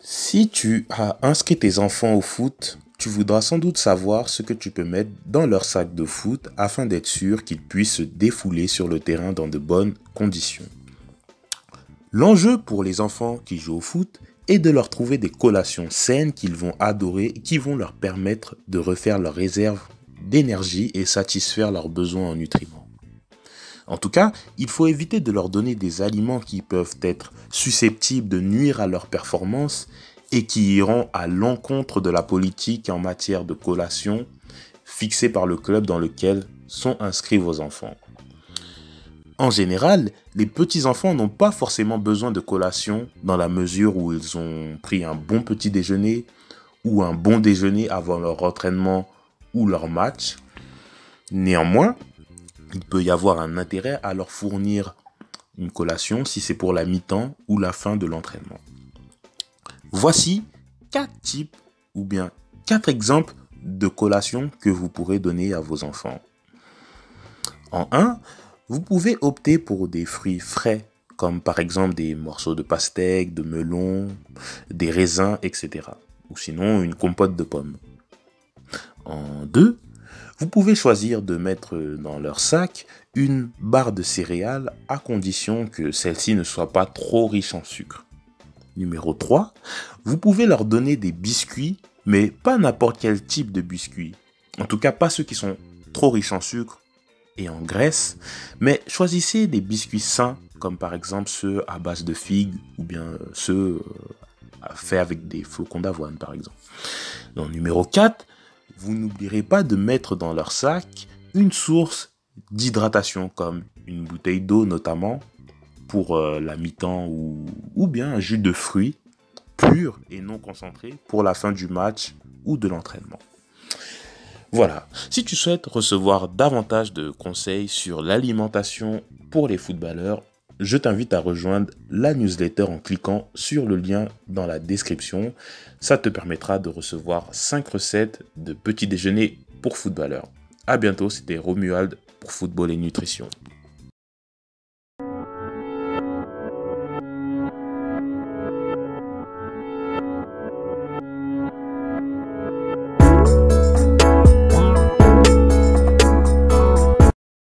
Si tu as inscrit tes enfants au foot, tu voudras sans doute savoir ce que tu peux mettre dans leur sac de foot afin d'être sûr qu'ils puissent se défouler sur le terrain dans de bonnes conditions. L'enjeu pour les enfants qui jouent au foot est de leur trouver des collations saines qu'ils vont adorer et qui vont leur permettre de refaire leurs réserves d'énergie et satisfaire leurs besoins en nutriments. En tout cas, il faut éviter de leur donner des aliments qui peuvent être susceptibles de nuire à leur performance et qui iront à l'encontre de la politique en matière de collation fixée par le club dans lequel sont inscrits vos enfants. En général, les petits-enfants n'ont pas forcément besoin de collation dans la mesure où ils ont pris un bon petit déjeuner ou un bon déjeuner avant leur entraînement ou leur match. Néanmoins, il peut y avoir un intérêt à leur fournir une collation si c'est pour la mi-temps ou la fin de l'entraînement. Voici 4 types ou bien 4 exemples de collations que vous pourrez donner à vos enfants. En 1, vous pouvez opter pour des fruits frais, comme par exemple des morceaux de pastèque, de melon, des raisins, etc. Ou sinon une compote de pommes. En 2, vous pouvez choisir de mettre dans leur sac une barre de céréales à condition que celle-ci ne soit pas trop riche en sucre. Numéro 3, vous pouvez leur donner des biscuits, mais pas n'importe quel type de biscuits. En tout cas, pas ceux qui sont trop riches en sucre et en graisse, mais choisissez des biscuits sains, comme par exemple ceux à base de figues ou bien ceux faits avec des flocons d'avoine, par exemple. Donc, numéro 4, vous n'oublierez pas de mettre dans leur sac une source d'hydratation, comme une bouteille d'eau notamment, pour la mi-temps ou bien un jus de fruits pur et non concentré pour la fin du match ou de l'entraînement. Voilà, si tu souhaites recevoir davantage de conseils sur l'alimentation pour les footballeurs, je t'invite à rejoindre la newsletter en cliquant sur le lien dans la description. Ça te permettra de recevoir 5 recettes de petits déjeuners pour footballeurs. À bientôt, c'était Romuald pour Football et Nutrition.